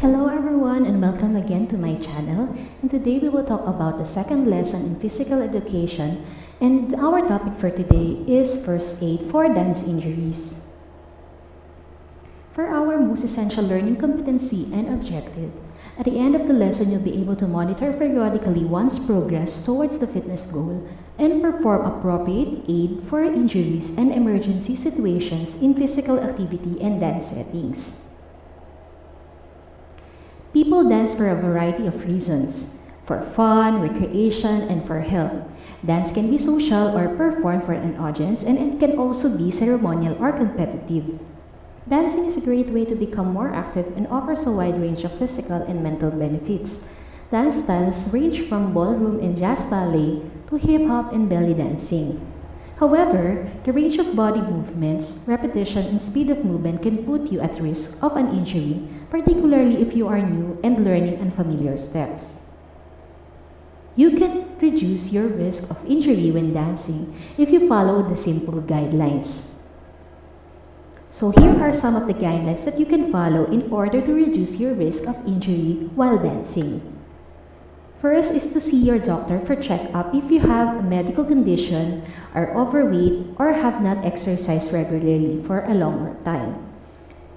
Hello everyone and welcome again to my channel, and today we will talk about the second lesson in physical education, and our topic for today is first aid for dance injuries. For our most essential learning competency and objective, at the end of the lesson you'll be able to monitor periodically one's progress towards the fitness goal and perform appropriate aid for injuries and emergency situations in physical activity and dance settings. People dance for a variety of reasons: for fun, recreation, and for health. Dance can be social or performed for an audience, and it can also be ceremonial or competitive. Dancing is a great way to become more active and offers a wide range of physical and mental benefits. Dance styles range from ballroom and jazz ballet to hip-hop and belly dancing. However, the range of body movements, repetition, and speed of movement can put you at risk of an injury, particularly if you are new and learning unfamiliar steps. You can reduce your risk of injury when dancing if you follow the simple guidelines. So here are some of the guidelines that you can follow in order to reduce your risk of injury while dancing. First is to see your doctor for checkup if you have a medical condition, are overweight, or have not exercised regularly for a longer time.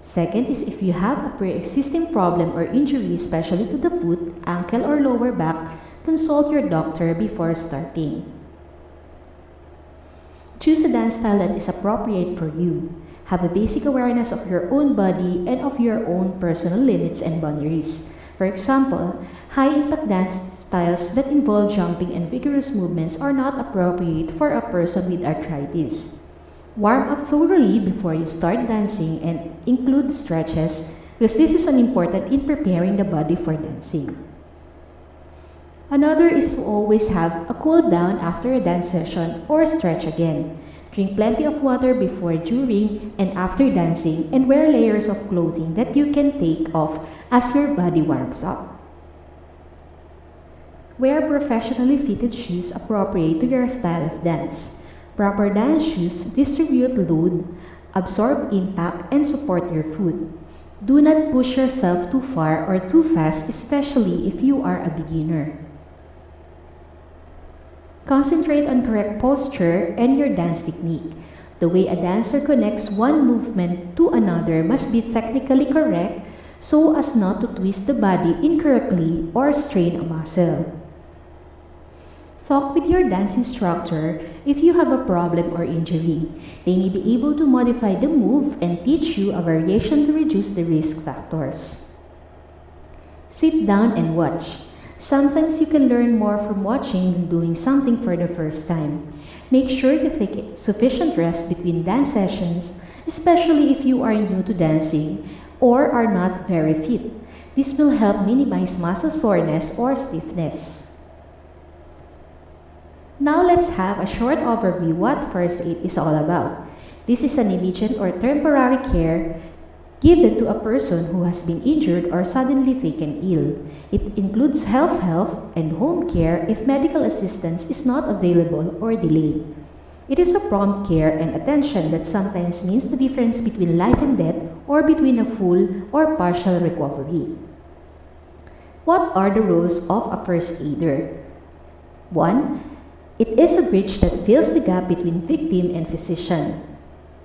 Second is if you have a pre-existing problem or injury, especially to the foot, ankle, or lower back, consult your doctor before starting. Choose a dance style that is appropriate for you. Have a basic awareness of your own body and of your own personal limits and boundaries. For example, high-impact dance styles that involve jumping and vigorous movements are not appropriate for a person with arthritis. Warm up thoroughly before you start dancing and include stretches, because this is important in preparing the body for dancing. Another is to always have a cool down after a dance session or stretch again. Drink plenty of water before, during, and after dancing, and wear layers of clothing that you can take off as your body warms up. Wear professionally fitted shoes appropriate to your style of dance. Proper dance shoes distribute load, absorb impact, and support your foot. Do not push yourself too far or too fast, especially if you are a beginner. Concentrate on correct posture and your dance technique. The way a dancer connects one movement to another must be technically correct so as not to twist the body incorrectly or strain a muscle. Talk with your dance instructor if you have a problem or injury. They may be able to modify the move and teach you a variation to reduce the risk factors. Sit down and watch. Sometimes you can learn more from watching than doing something for the first time. Make sure to take sufficient rest between dance sessions, especially if you are new to dancing or are not very fit. This will help minimize muscle soreness or stiffness. Now let's have a short overview what first aid is all about. This is an immediate or temporary care given to a person who has been injured or suddenly taken ill. It includes health help and home care if medical assistance is not available or delayed. It is a prompt care and attention that sometimes means the difference between life and death or between a full or partial recovery. What are the roles of a first aider? 1. It is a bridge that fills the gap between victim and physician.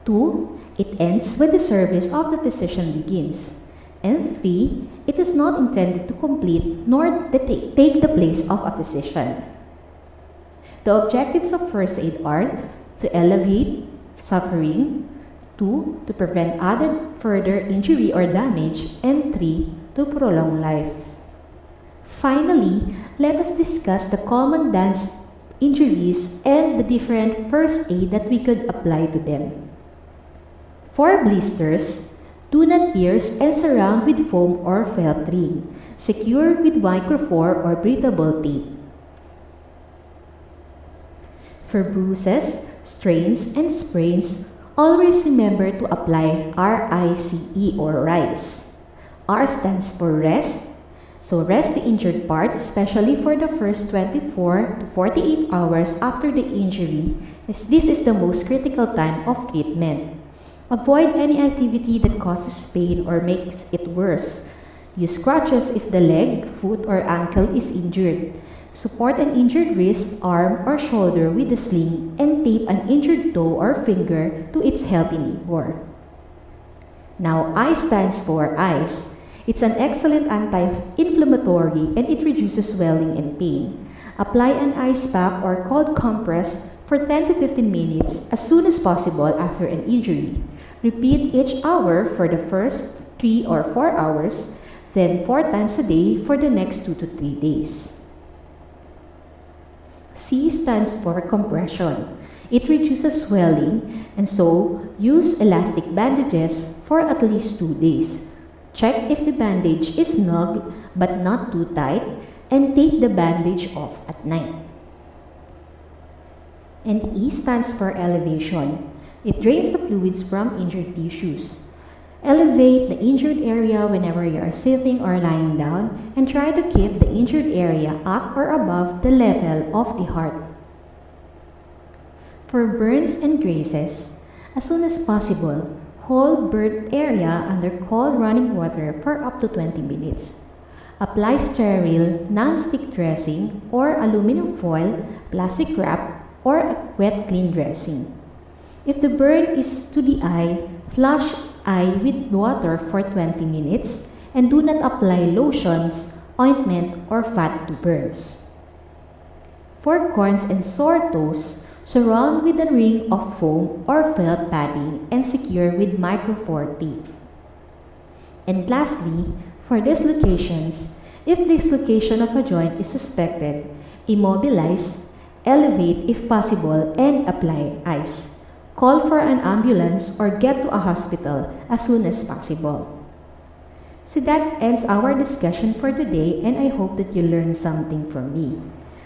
2. It ends when the service of the physician begins. And 3. It is not intended to complete nor take the place of a physician. The objectives of first aid are to alleviate suffering, 2. To prevent other further injury or damage, and 3. To prolong life. Finally, let us discuss the common dance injuries and the different first aid that we could apply to them. For blisters, do not pierce and surround with foam or felt ring. Secure with microform or breathable tape. For bruises, strains, and sprains, always remember to apply RICE or RICE. R stands for rest. So rest the injured part, especially for the first 24 to 48 hours after the injury, as this is the most critical time of treatment. Avoid any activity that causes pain or makes it worse. Use crutches if the leg, foot, or ankle is injured. Support an injured wrist, arm, or shoulder with a sling and tape an injured toe or finger to its healthy neighbor. Now, I stands for ice. It's an excellent anti-inflammatory and it reduces swelling and pain. Apply an ice pack or cold compress for 10 to 15 minutes as soon as possible after an injury. Repeat each hour for the first 3 or 4 hours, then 4 times a day for the next 2 to 3 days. C stands for compression. It reduces swelling, and so use elastic bandages for at least 2 days. Check if the bandage is snug but not too tight, and take the bandage off at night. And E stands for elevation. It drains the fluids from injured tissues. Elevate the injured area whenever you are sitting or lying down, and try to keep the injured area at or above the level of the heart. For burns and grazes, as soon as possible, hold burnt area under cold running water for up to 20 minutes. Apply sterile, non-stick dressing or aluminum foil, plastic wrap, or a wet clean dressing. If the burn is to the eye, flush eye with water for 20 minutes and do not apply lotions, ointment, or fat to burns. For corns and sore toes, surround with a ring of foam or felt padding and secure with microfor tape. And lastly, for dislocations, if dislocation of a joint is suspected, immobilize, elevate if possible, and apply ice. Call for an ambulance or get to a hospital as soon as possible. So that ends our discussion for today, and I hope that you learned something from me.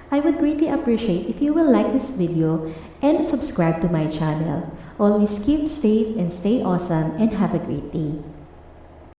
I would greatly appreciate if you will like this video and subscribe to my channel. Always keep safe and stay awesome and have a great day.